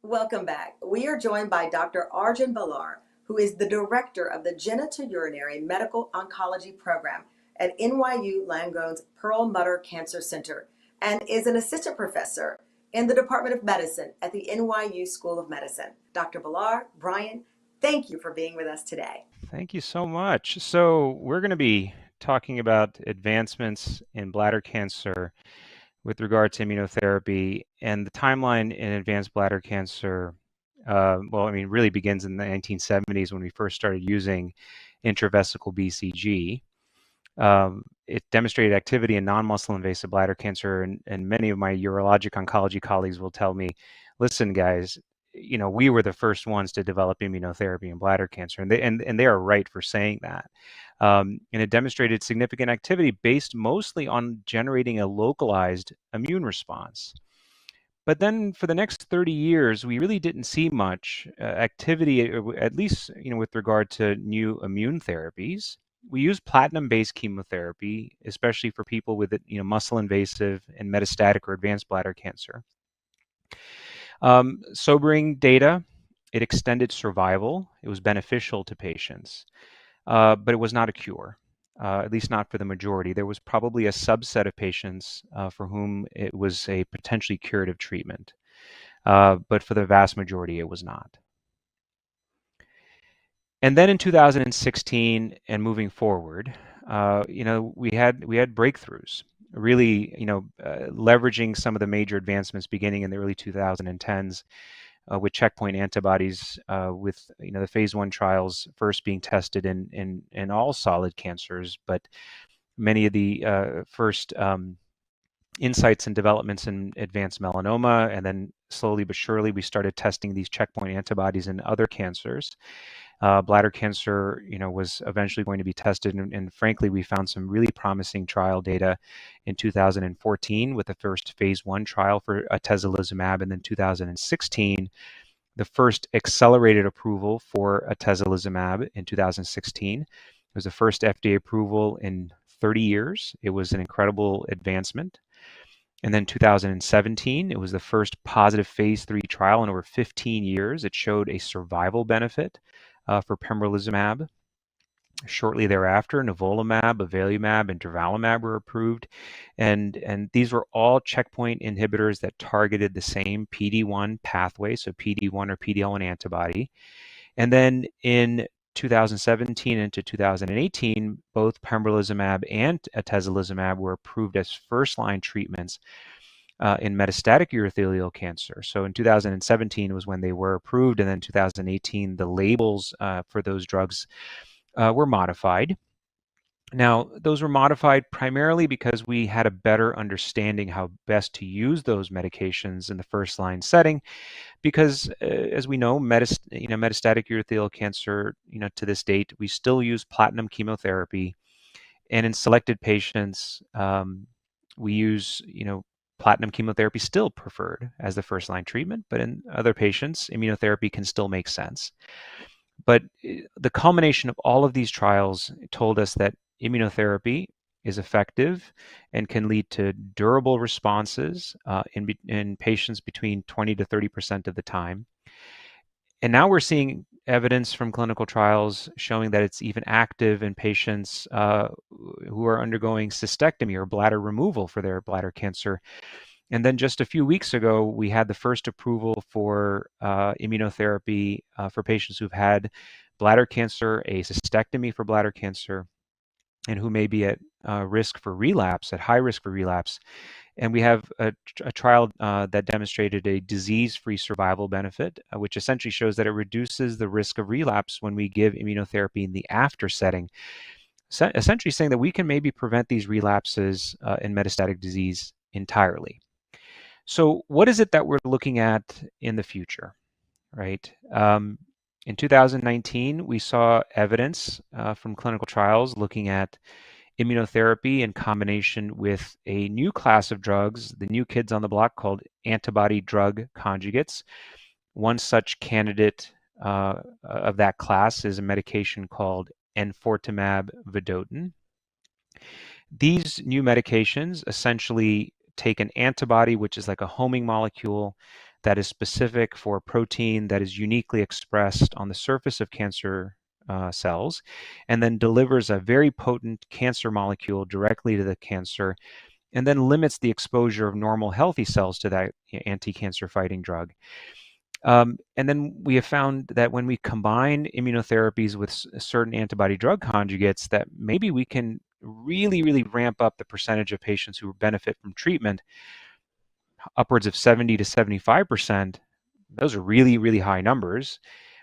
Welcome back. We are joined by Dr. Arjun Balar, who is the director of the Genitourinary Medical Oncology Program at NYU Langone's Perlmutter Cancer Center and is an assistant professor in the Department of Medicine at the NYU School of Medicine. Dr. Balar, Brian, thank you for being with us today. Thank you so much. So we're going to be talking about advancements in bladder cancer with regard to immunotherapy, and the timeline in advanced bladder cancer. Really begins in the 1970s when we first started using intravesical BCG. It demonstrated activity in non-muscle invasive bladder cancer, and many of my urologic oncology colleagues will tell me, listen, guys, we were the first ones to develop immunotherapy in bladder cancer, and they are right for saying that. And it demonstrated significant activity based mostly on generating a localized immune response. But then for the next 30 years, we really didn't see much activity, at least with regard to new immune therapies. We use platinum-based chemotherapy, especially for people with muscle invasive and metastatic or advanced bladder cancer. Sobering data, it extended survival. It was beneficial to patients, but it was not a cure. At least not for the majority. There was probably a subset of patients for whom it was a potentially curative treatment. But for the vast majority, it was not. And then in 2016 and moving forward, we had breakthroughs, really, leveraging some of the major advancements beginning in the early 2010s with checkpoint antibodies, with the phase 1 trials first being tested in all solid cancers, but many of the first insights and developments in advanced melanoma, and then slowly but surely we started testing these checkpoint antibodies in other cancers. Bladder cancer, was eventually going to be tested, and frankly, we found some really promising trial data in 2014 with the first phase 1 trial for atezolizumab, and then 2016, the first accelerated approval for atezolizumab in 2016. It was the first FDA approval in 30 years. It was an incredible advancement. And then 2017, it was the first positive phase 3 trial in over 15 years. It showed a survival benefit for pembrolizumab. Shortly thereafter, nivolumab, avelumab, and durvalumab were approved. And these were all checkpoint inhibitors that targeted the same PD-1 pathway, so PD-1 or PD-L1 antibody. And then in 2017 into 2018, both pembrolizumab and atezolizumab were approved as first-line treatments in metastatic urothelial cancer. So in 2017 was when they were approved, and then 2018, the labels for those drugs were modified. Now, those were modified primarily because we had a better understanding how best to use those medications in the first-line setting, because as we know, metastatic urothelial cancer, to this date, we still use platinum chemotherapy, and in selected patients, we use, platinum chemotherapy still preferred as the first-line treatment, but in other patients, immunotherapy can still make sense. But the culmination of all of these trials told us that immunotherapy is effective and can lead to durable responses in patients between 20 to 30% of the time. And now we're seeing evidence from clinical trials showing that it's even active in patients who are undergoing cystectomy or bladder removal for their bladder cancer. And then just a few weeks ago, we had the first approval for immunotherapy for patients who've had bladder cancer, a cystectomy for bladder cancer, and who may be at risk for relapse, at high risk for relapse. And we have a trial that demonstrated a disease-free survival benefit, which essentially shows that it reduces the risk of relapse when we give immunotherapy in the after setting, essentially saying that we can maybe prevent these relapses in metastatic disease entirely. So what is it that we're looking at in the future, right? In 2019, we saw evidence from clinical trials looking at immunotherapy in combination with a new class of drugs, the new kids on the block called antibody-drug conjugates. One such candidate of that class is a medication called enfortumab vedotin. These new medications essentially take an antibody, which is like a homing molecule, that is specific for a protein that is uniquely expressed on the surface of cancer cells, and then delivers a very potent cancer molecule directly to the cancer, and then limits the exposure of normal healthy cells to that anti-cancer fighting drug. And then we have found that when we combine immunotherapies with certain antibody drug conjugates, that maybe we can really, really ramp up the percentage of patients who benefit from treatment upwards of 70 to 75%. Those are really, really high numbers.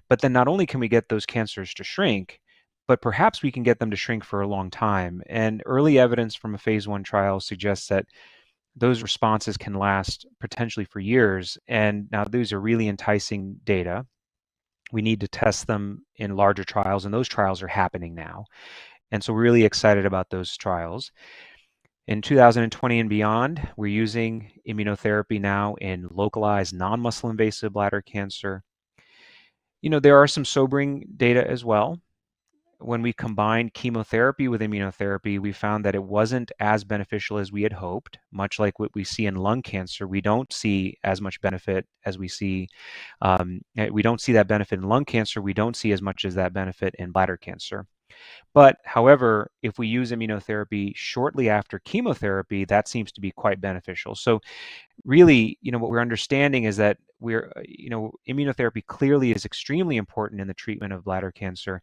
But then not only can we get those cancers to shrink, but perhaps we can get them to shrink for a long time. And early evidence from a phase 1 trial suggests that those responses can last potentially for years. And now these are really enticing data. We need to test them in larger trials, and those trials are happening now. And so we're really excited about those trials. In 2020 and beyond, we're using immunotherapy now in localized non-muscle invasive bladder cancer. There are some sobering data as well. When we combined chemotherapy with immunotherapy, we found that it wasn't as beneficial as we had hoped. Much like what we see in lung cancer, we don't see as much benefit as we don't see that benefit in lung cancer. We don't see as much as that benefit in bladder cancer. But however, if we use immunotherapy shortly after chemotherapy, that seems to be quite beneficial. So really, what we're understanding is that immunotherapy clearly is extremely important in the treatment of bladder cancer.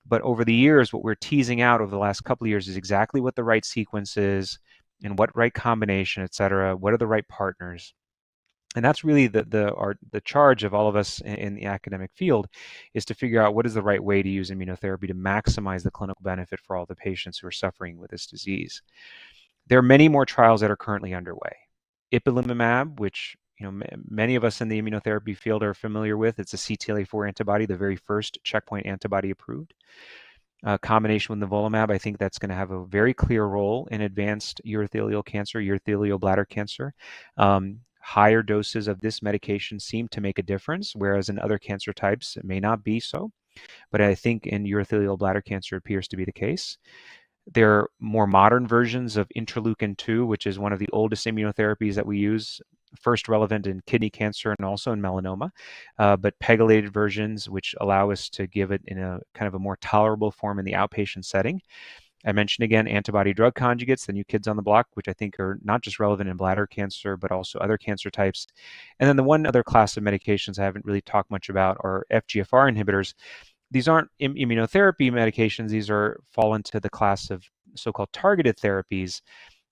But over the years, what we're teasing out over the last couple of years is exactly what the right sequence is and what right combination, et cetera, what are the right partners. And that's really the charge of all of us in the academic field, is to figure out what is the right way to use immunotherapy to maximize the clinical benefit for all the patients who are suffering with this disease. There are many more trials that are currently underway. Ipilimumab, which many of us in the immunotherapy field are familiar with. It's a CTLA-4 antibody, the very first checkpoint antibody approved. Combination with nivolumab, I think that's going to have a very clear role in advanced urothelial cancer, urothelial bladder cancer. Higher doses of this medication seem to make a difference, whereas in other cancer types it may not be so. But I think in urothelial bladder cancer it appears to be the case. There are more modern versions of interleukin-2, which is one of the oldest immunotherapies that we use, first relevant in kidney cancer and also in melanoma, but pegylated versions which allow us to give it in a kind of a more tolerable form in the outpatient setting. I mentioned again antibody drug conjugates, the new kids on the block, which I think are not just relevant in bladder cancer, but also other cancer types. And then the one other class of medications I haven't really talked much about are FGFR inhibitors. These aren't immunotherapy medications. These fall into the class of so-called targeted therapies.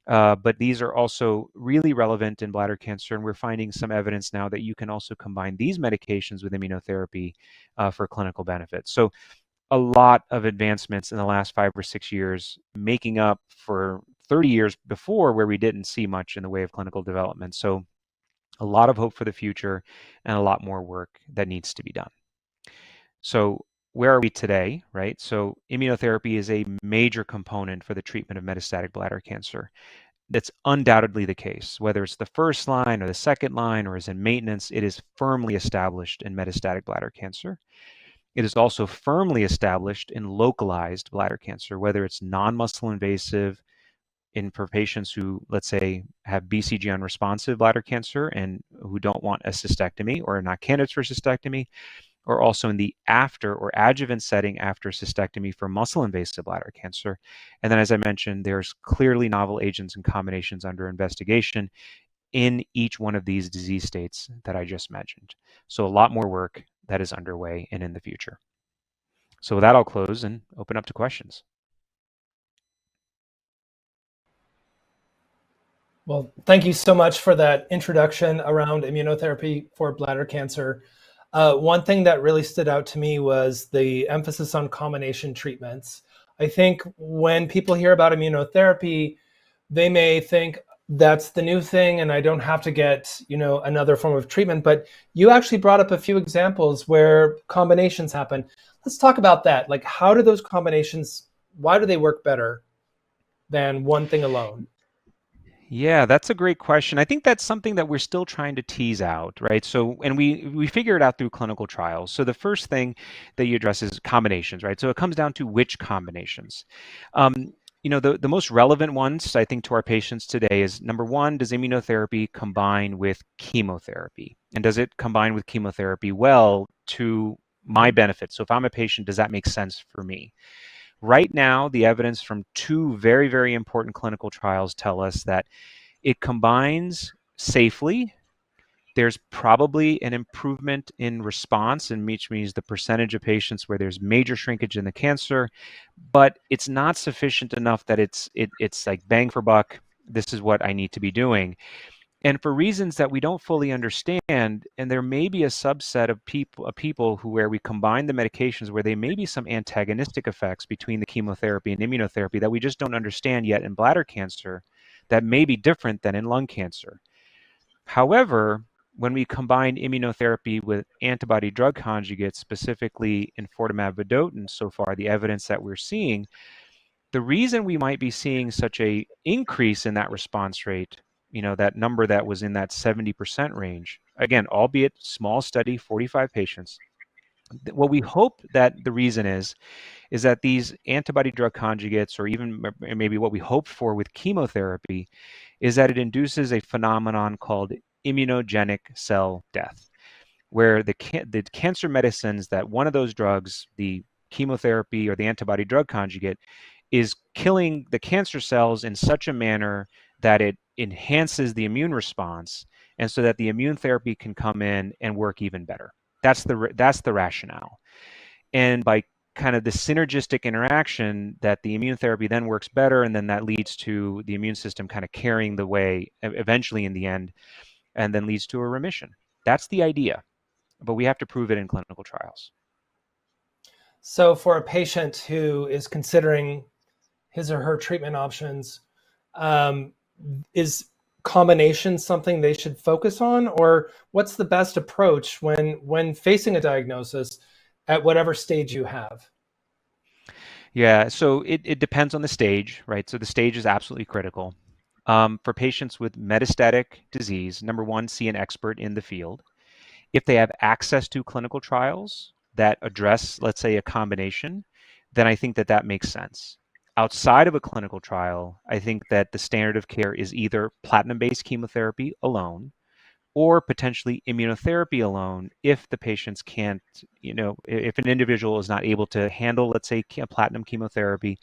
But these are also really relevant in bladder cancer, and we're finding some evidence now that you can also combine these medications with immunotherapy for clinical benefit. So a lot of advancements in the last 5 or 6 years, making up for 30 years before where we didn't see much in the way of clinical development. So a lot of hope for the future and a lot more work that needs to be done. So where are we today, right? So immunotherapy is a major component for the treatment of metastatic bladder cancer. That's undoubtedly the case. Whether it's the first line or the second line or is in maintenance, it is firmly established in metastatic bladder cancer. It is also firmly established in localized bladder cancer, whether it's non-muscle invasive for patients who, let's say, have BCG unresponsive bladder cancer and who don't want a cystectomy or are not candidates for cystectomy, or also in the after or adjuvant setting after cystectomy for muscle invasive bladder cancer. And then, as I mentioned, there's clearly novel agents and combinations under investigation in each one of these disease states that I just mentioned. So a lot more work that is underway and in the future. So with that, I'll close and open up to questions. Well, thank you so much for that introduction around immunotherapy for bladder cancer. One thing that really stood out to me was the emphasis on combination treatments. I think when people hear about immunotherapy, they may think that's the new thing and I don't have to get, another form of treatment. But you actually brought up a few examples where combinations happen. Let's talk about that. Like, how do those combinations, why do they work better than one thing alone? Yeah, that's a great question. I think that's something that we're still trying to tease out, right? So, and we figure it out through clinical trials. So the first thing that you address is combinations, right? So it comes down to which combinations. The most relevant ones, I think, to our patients today is number one, does immunotherapy combine with chemotherapy? And does it combine with chemotherapy well to my benefit? So if I'm a patient, does that make sense for me? Right now, the evidence from two very, very important clinical trials tell us that it combines safely. There's probably an improvement in response, and which means the percentage of patients where there's major shrinkage in the cancer, but it's not sufficient enough that it's like bang for buck. This is what I need to be doing. And for reasons that we don't fully understand, and there may be a subset of people who where we combine the medications where there may be some antagonistic effects between the chemotherapy and immunotherapy that we just don't understand yet in bladder cancer that may be different than in lung cancer. However, when we combine immunotherapy with antibody drug conjugates, specifically enfortumab vedotin, so far the evidence that we're seeing, the reason we might be seeing such a increase in that response rate, that number that was in that 70% range, again, albeit small study, 45 patients, what we hope that the reason is that these antibody drug conjugates, or even maybe what we hoped for with chemotherapy, is that it induces a phenomenon called immunogenic cell death, where the cancer medicines, that one of those drugs, the chemotherapy or the antibody drug conjugate, is killing the cancer cells in such a manner that it enhances the immune response, and so that the immune therapy can come in and work even better. That's the rationale. And by kind of the synergistic interaction, that the immune therapy then works better, and then that leads to the immune system kind of carrying the way eventually in the end, and then leads to a remission. That's the idea, but we have to prove it in clinical trials. So for a patient who is considering his or her treatment options, is combination something they should focus on, or what's the best approach when facing a diagnosis at whatever stage you have? Yeah, so it depends on the stage, right? So the stage is absolutely critical. For patients with metastatic disease, number one, see an expert in the field. If they have access to clinical trials that address, let's say, a combination, then I think that makes sense. Outside of a clinical trial, I think that the standard of care is either platinum-based chemotherapy alone, or potentially immunotherapy alone if the patients can't, if an individual is not able to handle, let's say, platinum chemotherapy,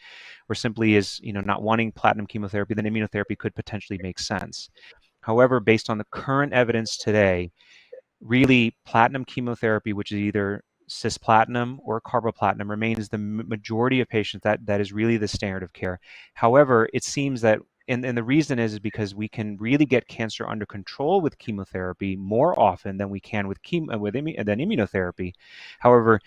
or simply is, not wanting platinum chemotherapy, then immunotherapy could potentially make sense. However, based on the current evidence today, really platinum chemotherapy, which is either cisplatin or carboplatin, remains the majority of patients that is really the standard of care. However, it seems that, and the reason is because we can really get cancer under control with chemotherapy more often than we can with immunotherapy. However,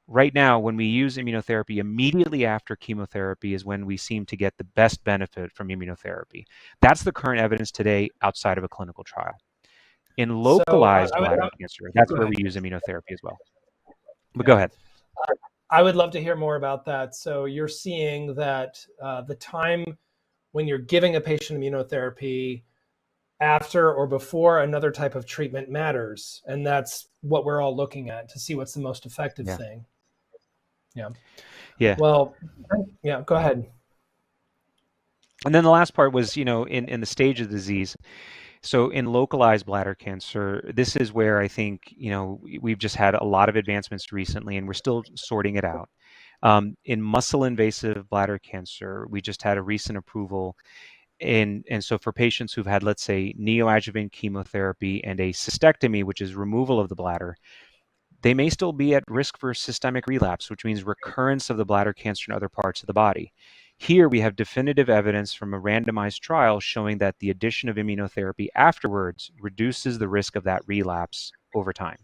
right now, when we use immunotherapy immediately after chemotherapy is when we seem to get the best benefit from immunotherapy. That's the current evidence today outside of a clinical trial. In So localized bladder cancer, that's where we use immunotherapy as well. But go ahead. I would love to hear more about that. So you're seeing that the time when you're giving a patient immunotherapy after or before another type of treatment matters. And that's what we're all looking at to see what's the most effective thing. Yeah. Well, yeah, go ahead. And then the last part was, in the stage of the disease. So in localized bladder cancer, this is where I think, we've just had a lot of advancements recently, and we're still sorting it out. In muscle invasive bladder cancer, we just had a recent approval. And so for patients who've had, let's say, neoadjuvant chemotherapy and a cystectomy, which is removal of the bladder, they may still be at risk for systemic relapse, which means recurrence of the bladder cancer in other parts of the body. Here we have definitive evidence from a randomized trial showing that the addition of immunotherapy afterwards reduces the risk of that relapse over time.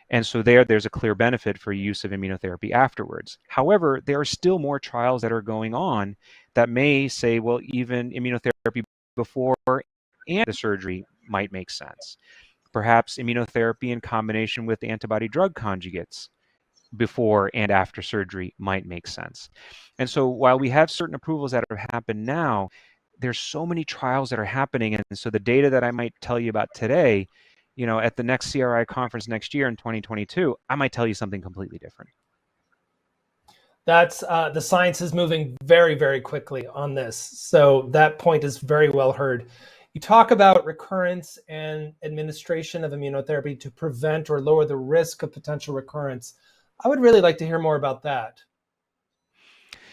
And so there's a clear benefit for use of immunotherapy afterwards. However, there are still more trials that are going on that may say, well, even immunotherapy before and the surgery might make sense. Perhaps immunotherapy in combination with antibody drug conjugates before and after surgery might make sense. And so while we have certain approvals that have happened now, there's so many trials that are happening. And so the data that I might tell you about today, at the next CRI conference next year in 2022, I might tell you something completely different. That's the science is moving very, very quickly on this. So that point is very well heard. You talk about recurrence and administration of immunotherapy to prevent or lower the risk of potential recurrence. I would really like to hear more about that.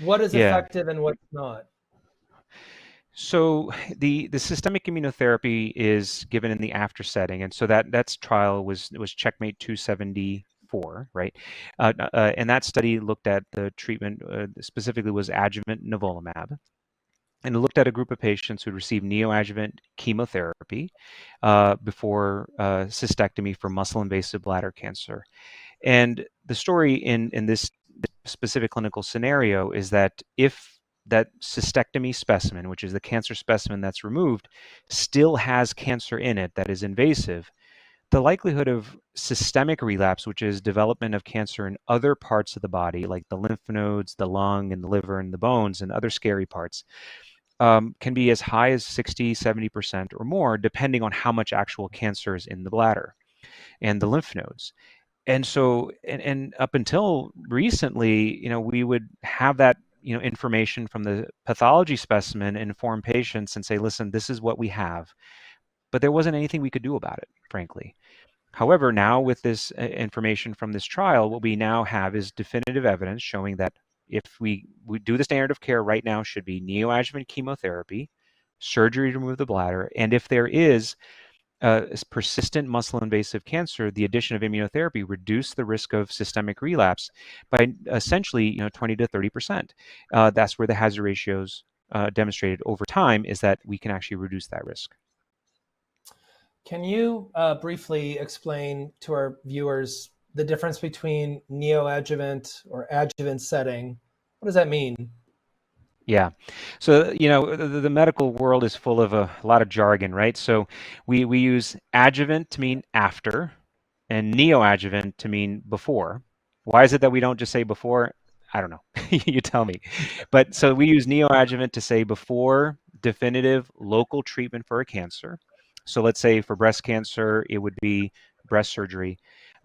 What is Yeah. effective and what's not? So the systemic immunotherapy is given in the after setting, and so that's trial was Checkmate 274, right? And that study looked at the treatment specifically was adjuvant nivolumab, and it looked at a group of patients who received neoadjuvant chemotherapy before cystectomy for muscle-invasive bladder cancer. And the story in this specific clinical scenario is that if that cystectomy specimen, which is the cancer specimen that's removed, still has cancer in it that is invasive, the likelihood of systemic relapse, which is development of cancer in other parts of the body, like the lymph nodes, the lung, and the liver, and the bones, and other scary parts, can be as high as 60, 70% or more, depending on how much actual cancer is in the bladder and the lymph nodes. And so, and up until recently, we would have that, information from the pathology specimen, inform patients and say, listen, this is what we have. But there wasn't anything we could do about it, frankly. However, now with this information from this trial, what we now have is definitive evidence showing that if we do the standard of care right now should be neoadjuvant chemotherapy, surgery to remove the bladder, and if there is persistent muscle invasive cancer, the addition of immunotherapy reduced the risk of systemic relapse by essentially 20 to 30%. That's where the hazard ratios demonstrated over time is that we can actually reduce that risk. Can you briefly explain to our viewers the difference between neoadjuvant or adjuvant setting? What does that mean? Yeah. So, the medical world is full of a lot of jargon, right? So we use adjuvant to mean after and neoadjuvant to mean before. Why is it that we don't just say before? I don't know. You tell me. But so we use neoadjuvant to say before definitive local treatment for a cancer. So let's say for breast cancer, it would be breast surgery.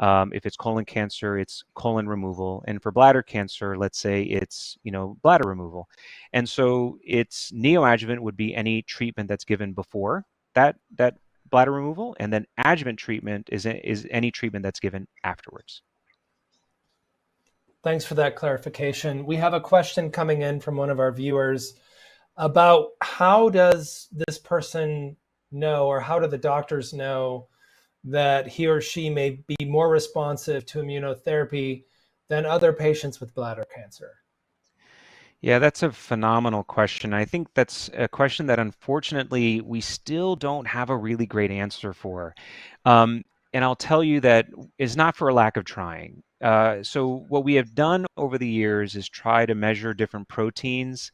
If it's colon cancer, it's colon removal. And for bladder cancer, let's say it's, bladder removal. And so it's neoadjuvant would be any treatment that's given before that bladder removal, and then adjuvant treatment is any treatment that's given afterwards. Thanks for that clarification. We have a question coming in from one of our viewers about how does this person know, or how do the doctors know that he or she may be more responsive to immunotherapy than other patients with bladder cancer? Yeah, that's a phenomenal question. I think that's a question that unfortunately we still don't have a really great answer for. And I'll tell you that is not for a lack of trying. So what we have done over the years is try to measure different proteins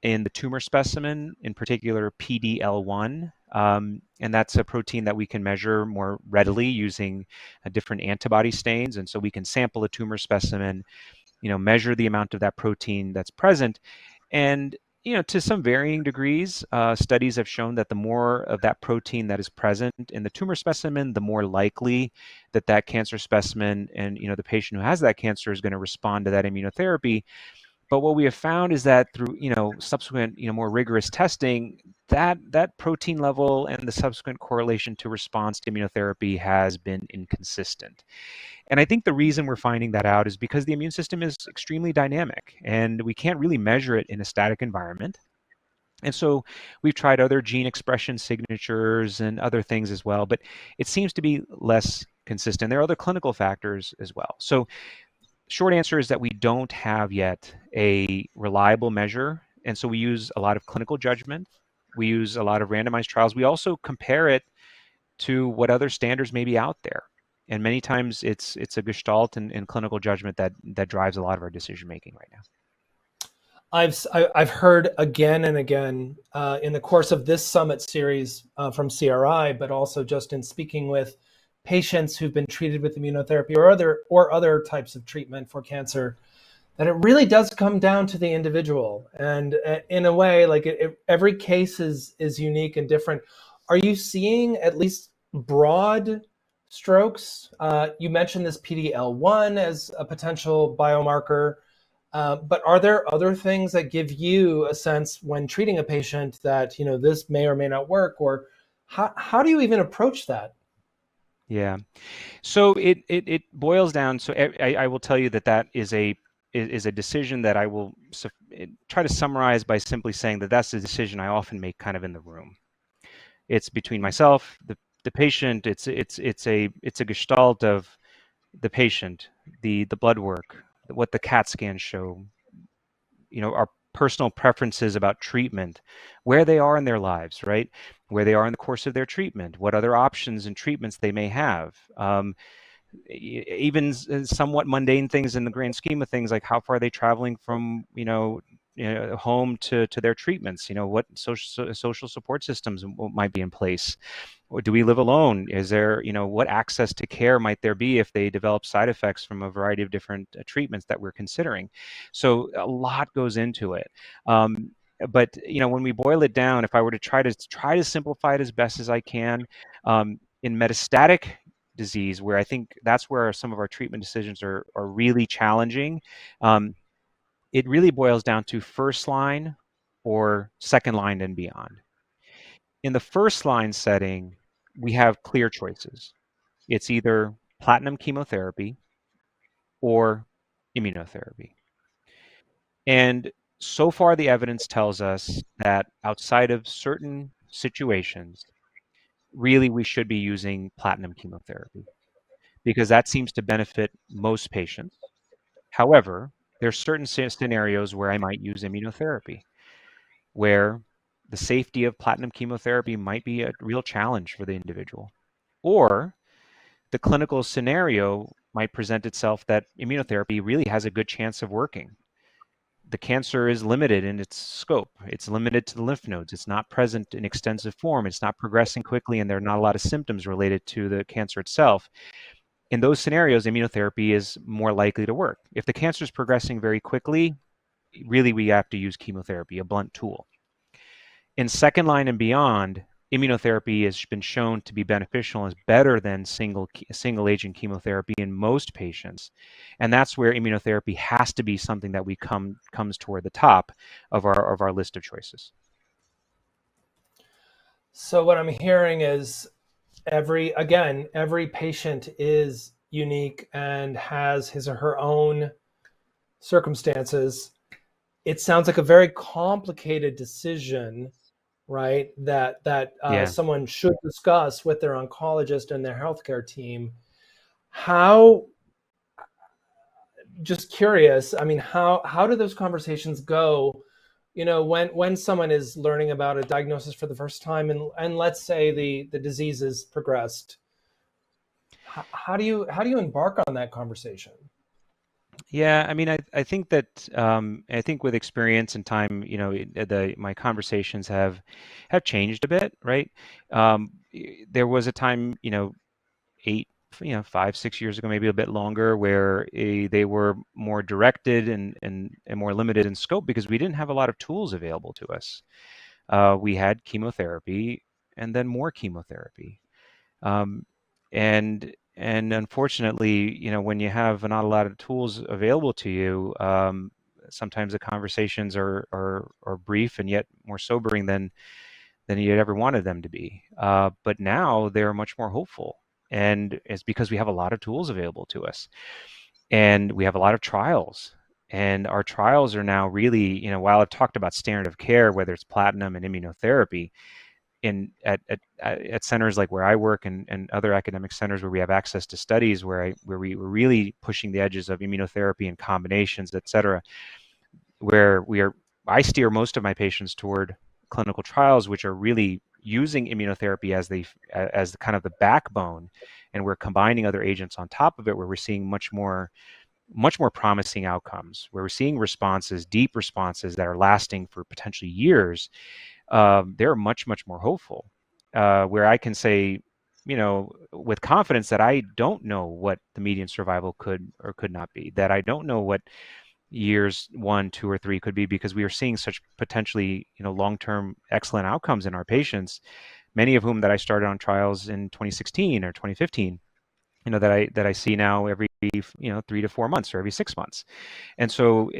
in the tumor specimen, in particular PDL1. And that's a protein that we can measure more readily using different antibody stains. And so we can sample a tumor specimen, measure the amount of that protein that's present. And, to some varying degrees, studies have shown that the more of that protein that is present in the tumor specimen, the more likely that that cancer specimen and, the patient who has that cancer is going to respond to that immunotherapy. But what we have found is that through, subsequent, more rigorous testing, that protein level and the subsequent correlation to response to immunotherapy has been inconsistent. And I think the reason we're finding that out is because the immune system is extremely dynamic and we can't really measure it in a static environment. And so we've tried other gene expression signatures and other things as well, but it seems to be less consistent. There are other clinical factors as well. So short answer is that we don't have yet a reliable measure. And so we use a lot of clinical judgment. We use a lot of randomized trials. We also compare it to what other standards may be out there. And many times it's a gestalt and clinical judgment that drives a lot of our decision making right now. I've heard again and again in the course of this summit series from CRI, but also just in speaking with patients who've been treated with immunotherapy or other types of treatment for cancer, that it really does come down to the individual. And in a way, like every case is unique and different. Are you seeing at least broad strokes? You mentioned this PDL1 as a potential biomarker. But are there other things that give you a sense when treating a patient that, this may or may not work, or How do you even approach that? Yeah. So it boils down. So I will tell you that that is a decision that I will try to summarize by simply saying that that's a decision I often make kind of in the room. It's between myself, the patient. It's a gestalt of the patient, the blood work, what the CAT scans show, our personal preferences about treatment, where they are in their lives, right? Where they are in the course of their treatment, what other options and treatments they may have. Even somewhat mundane things in the grand scheme of things, like how far are they traveling from, home to their treatments? What social support systems might be in place, or do we live alone? Is there, what access to care might there be if they develop side effects from a variety of different treatments that we're considering? So a lot goes into it. But when we boil it down, if I were to try to simplify it as best as I can, in metastatic disease, where I think that's where some of our treatment decisions are really challenging, it really boils down to first line or second line and beyond. In the first line setting, we have clear choices. It's either platinum chemotherapy or immunotherapy. And so far, the evidence tells us that outside of certain situations, really we should be using platinum chemotherapy because that seems to benefit most patients. However, there are certain scenarios where I might use immunotherapy, where the safety of platinum chemotherapy might be a real challenge for the individual. Or the clinical scenario might present itself that immunotherapy really has a good chance of working. The cancer is limited in its scope. It's limited to the lymph nodes. It's not present in extensive form. It's not progressing quickly, and there are not a lot of symptoms related to the cancer itself. In those scenarios, immunotherapy is more likely to work. If the cancer is progressing very quickly, really we have to use chemotherapy, a blunt tool. In second line and beyond, immunotherapy has been shown to be beneficial and is better than single agent chemotherapy in most patients. And that's where immunotherapy has to be something that comes toward the top of our list of choices. So what I'm hearing is every patient is unique and has his or her own circumstances. It sounds like a very complicated decision, right? That Yeah. someone should discuss with their oncologist and their healthcare team. How, just curious, I mean, how do those conversations go? When someone is learning about a diagnosis for the first time, and let's say the disease has progressed, how do you embark on that conversation? Yeah, I mean, I think that I think with experience and time, my conversations have changed a bit, right? There was a time, eight, 5, 6 years ago, maybe a bit longer, where they were more directed and more limited in scope because we didn't have a lot of tools available to us. We had chemotherapy and then more chemotherapy. Um, and unfortunately, when you have not a lot of tools available to you, sometimes the conversations are brief and yet more sobering than you'd ever wanted them to be. But now they're much more hopeful, and it's because we have a lot of tools available to us, and we have a lot of trials. And our trials are now really, while I've talked about standard of care, whether it's platinum and immunotherapy, at centers like where I work and other academic centers where we have access to studies where we were really pushing the edges of immunotherapy and combinations, et cetera, where I steer most of my patients toward clinical trials, which are really using immunotherapy as kind of the backbone, and we're combining other agents on top of it, where we're seeing much more promising outcomes, where we're seeing responses, deep responses that are lasting for potentially years. They're much more hopeful, where I can say, with confidence that I don't know what the median survival could or could not be, that I don't know what years 1, 2, or 3 could be, because we are seeing such potentially, long-term excellent outcomes in our patients, many of whom that I started on trials in 2016 or 2015. that I see now every 3 to 4 months or every 6 months. And so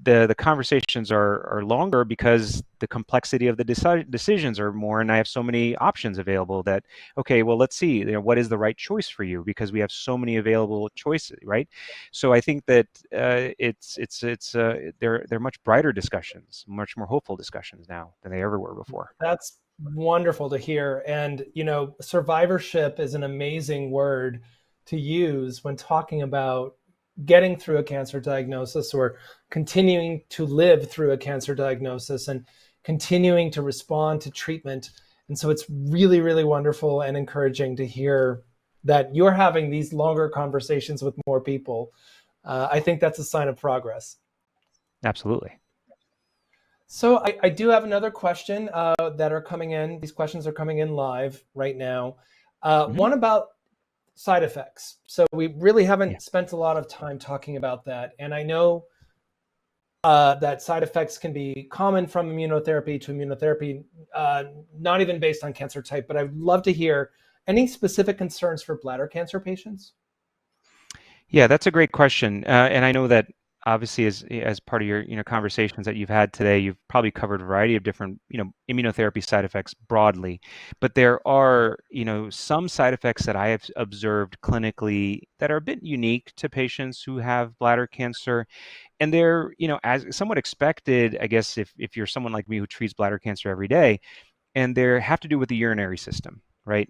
the conversations are longer because the complexity of the decisions are more, and I have so many options available that, okay, well, let's see, what is the right choice for you, because we have so many available choices, right? So I think that they're much brighter discussions, much more hopeful discussions now than they ever were before. That's wonderful to hear. And, survivorship is an amazing word to use when talking about getting through a cancer diagnosis or continuing to live through a cancer diagnosis and continuing to respond to treatment. And so it's really, really wonderful and encouraging to hear that you're having these longer conversations with more people. I think that's a sign of progress. Absolutely. So I do have another question that are coming in. These questions are coming in live right now. Hmm. One about side effects. So we really Yeah. haven't spent a lot of time talking about that. And I know that side effects can be common from immunotherapy to immunotherapy, not even based on cancer type, but I'd love to hear any specific concerns for bladder cancer patients. Yeah, that's a great question, and I know that obviously as part of your conversations that you've had today, you've probably covered a variety of different immunotherapy side effects broadly, but there are some side effects that I have observed clinically that are a bit unique to patients who have bladder cancer, and they're as somewhat expected, I guess, if you're someone like me who treats bladder cancer every day, and they have to do with the urinary system, right?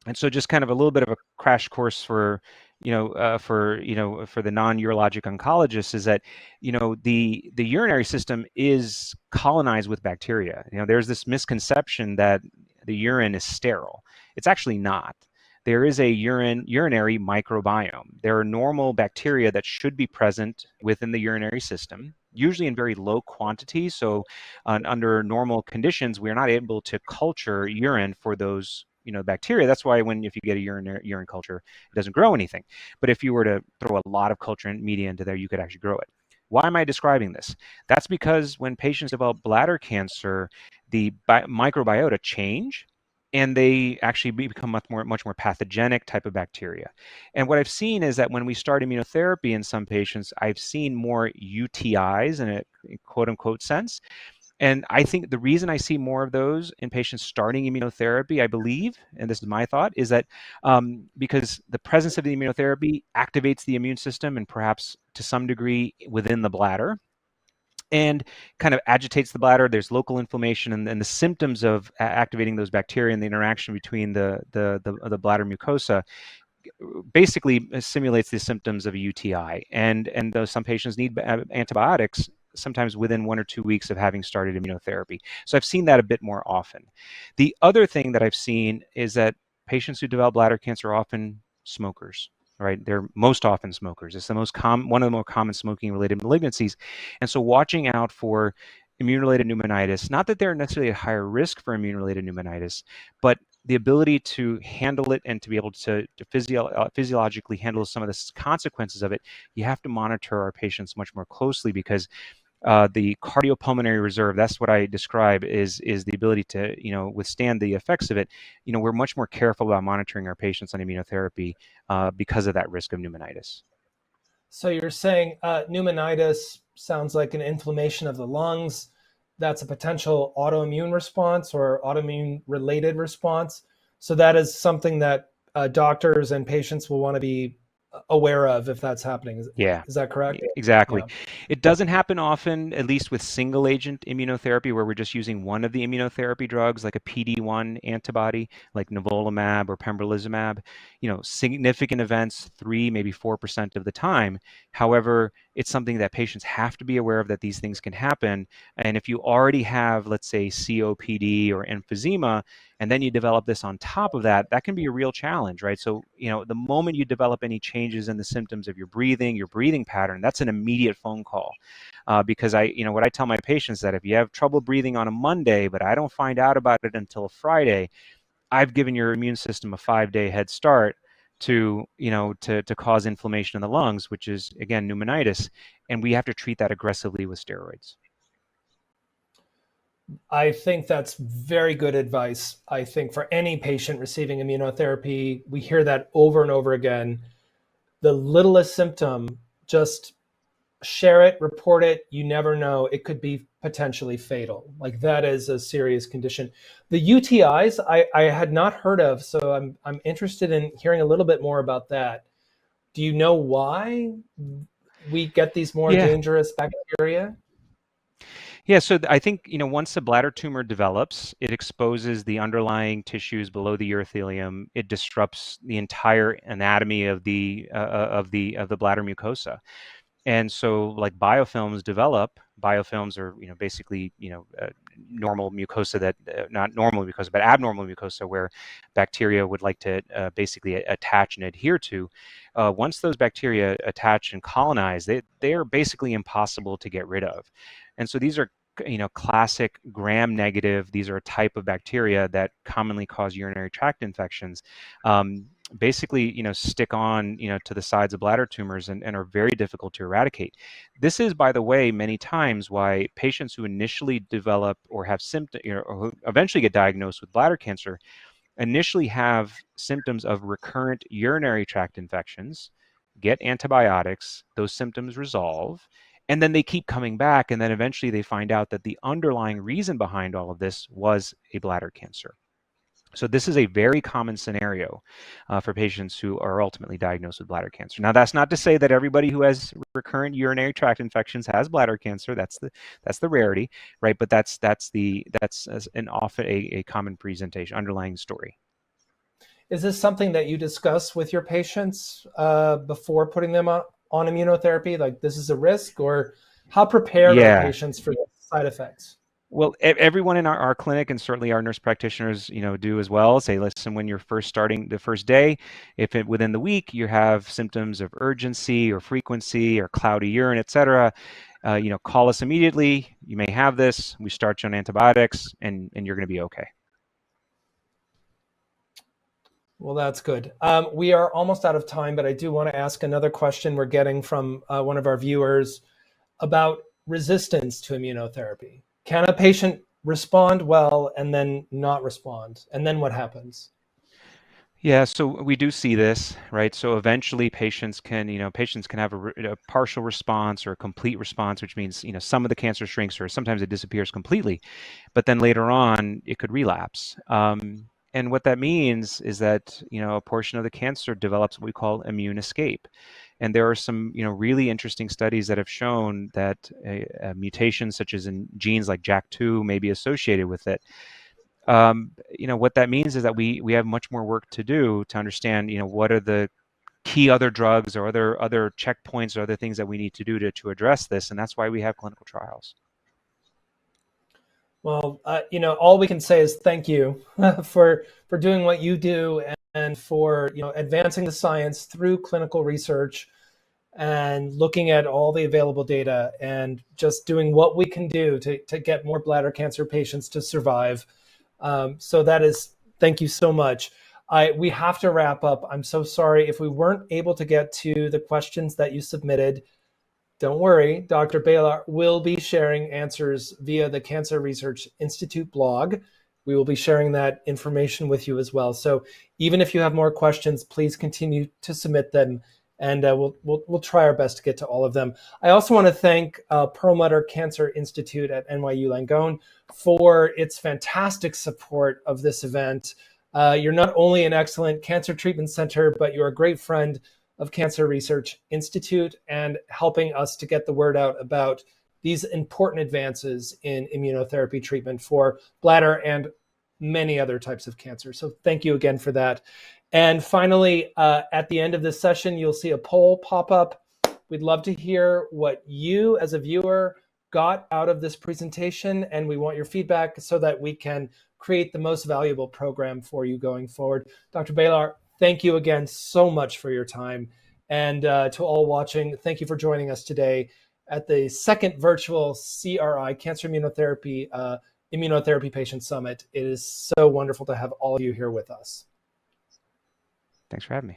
And so just kind of a little bit of a crash course for for the non-urologic oncologists is that the urinary system is colonized with bacteria. There's this misconception that the urine is sterile. It's actually not. There is a urinary microbiome. There are normal bacteria that should be present within the urinary system, usually in very low quantities. So under normal conditions, we're not able to culture urine for those bacteria. That's why if you get a urine culture, it doesn't grow anything. But if you were to throw a lot of culture media into there, you could actually grow it. Why am I describing this? That's because when patients develop bladder cancer, the microbiota change, and they actually become much more pathogenic type of bacteria. And what I've seen is that when we start immunotherapy in some patients, I've seen more UTIs in a quote unquote sense. And I think the reason I see more of those in patients starting immunotherapy, I believe, and this is my thought, is that because the presence of the immunotherapy activates the immune system and perhaps to some degree within the bladder, and kind of agitates the bladder. There's local inflammation, and the symptoms of activating those bacteria and the interaction between the bladder mucosa basically simulates the symptoms of a UTI. And though some patients need antibiotics, sometimes within 1 or 2 weeks of having started immunotherapy. So I've seen that a bit more often. The other thing that I've seen is that patients who develop bladder cancer are often smokers. Right, they're most often smokers. It's the most common, one of the more common smoking-related malignancies, and so watching out for immune-related pneumonitis. Not that they're necessarily at higher risk for immune-related pneumonitis, but the ability to handle it and to be able to physiologically handle some of the consequences of it, you have to monitor our patients much more closely because the cardiopulmonary reserve, that's what I describe, is the ability to withstand the effects of it. We're much more careful about monitoring our patients on immunotherapy because of that risk of pneumonitis. So you're saying pneumonitis sounds like an inflammation of the lungs. That's a potential autoimmune response or autoimmune related response. So that is something that doctors and patients will want to be aware of if that's happening. Yeah, Is that correct? exactly. Yeah. It doesn't happen often, at least with single agent immunotherapy, where we're just using one of the immunotherapy drugs, like a PD-1 antibody, like nivolumab or pembrolizumab. Significant events, 3, maybe 4% of the time. However, it's something that patients have to be aware of, that these things can happen. And if you already have, let's say, COPD or emphysema, and then you develop this on top of that, that can be a real challenge, right? So, the moment you develop any changes in the symptoms of your breathing pattern, that's an immediate phone call. Because what I tell my patients, that if you have trouble breathing on a Monday, but I don't find out about it until Friday, I've given your immune system a 5-day head start to cause inflammation in the lungs, which is, again, pneumonitis. And we have to treat that aggressively with steroids. I think that's very good advice. I think for any patient receiving immunotherapy, we hear that over and over again. The littlest symptom, just share it, report it. You never know. It could be potentially fatal. Like that is a serious condition. The UTIs I had not heard of, so I'm interested in hearing a little bit more about that. Do you know why we get these more Yeah. dangerous bacteria? Yeah, so I think, once a bladder tumor develops, it exposes the underlying tissues below the urothelium. It disrupts the entire anatomy of the bladder mucosa. And so like biofilms develop. Biofilms are, basically, normal mucosa that, not normal mucosa, but abnormal mucosa where bacteria would like to basically attach and adhere to. Once those bacteria attach and colonize, they are basically impossible to get rid of. And so these are, classic gram negative. These are a type of bacteria that commonly cause urinary tract infections. Basically, stick on, to the sides of bladder tumors and are very difficult to eradicate. This is, by the way, many times why patients who initially develop or have symptoms, or who eventually get diagnosed with bladder cancer, initially have symptoms of recurrent urinary tract infections, get antibiotics, those symptoms resolve, and then they keep coming back. And then eventually they find out that the underlying reason behind all of this was a bladder cancer. So this is a very common scenario for patients who are ultimately diagnosed with bladder cancer. Now, that's not to say that everybody who has recurrent urinary tract infections has bladder cancer. That's the rarity, right? But that's an often a common presentation, underlying story. Is this something that you discuss with your patients before putting them on immunotherapy? Like this is a risk, or how prepared are Yeah. patients for side effects? Well, everyone in our clinic, and certainly our nurse practitioners, do as well. Say, listen, when you're first starting the first day, if within the week you have symptoms of urgency or frequency or cloudy urine, etc., call us immediately. You may have this. We start you on antibiotics, and you're going to be okay. Well, that's good. We are almost out of time, but I do want to ask another question we're getting from one of our viewers about resistance to immunotherapy. Can a patient respond well and then not respond? And then what happens? Yeah, so we do see this, right? So eventually patients can have a partial response or a complete response, which means, some of the cancer shrinks or sometimes it disappears completely, but then later on it could relapse. And what that means is that, a portion of the cancer develops what we call immune escape. And there are some, really interesting studies that have shown that a mutation such as in genes like JAK2 may be associated with it. What that means is that we have much more work to do to understand, what are the key other drugs or other checkpoints or other things that we need to do to address this, and that's why we have clinical trials. Well, all we can say is thank you for doing what you do and for advancing the science through clinical research and looking at all the available data and just doing what we can do to get more bladder cancer patients to survive. So that is, thank you so much. We have to wrap up. I'm so sorry if we weren't able to get to the questions that you submitted. Don't worry, Dr. Balar will be sharing answers via the Cancer Research Institute blog. We will be sharing that information with you as well. So even if you have more questions, please continue to submit them, and we'll try our best to get to all of them. I also want to thank Perlmutter Cancer Institute at NYU Langone for its fantastic support of this event. You're not only an excellent cancer treatment center, but you're a great friend of Cancer Research Institute and helping us to get the word out about these important advances in immunotherapy treatment for bladder and many other types of cancer. So thank you again for that. And finally, at the end of this session, you'll see a poll pop up. We'd love to hear what you as a viewer got out of this presentation, and we want your feedback so that we can create the most valuable program for you going forward. Dr. Balar, thank you again so much for your time. And to all watching, thank you for joining us today at the second virtual CRI, Cancer Immunotherapy Patient Summit. It is so wonderful to have all of you here with us. Thanks for having me.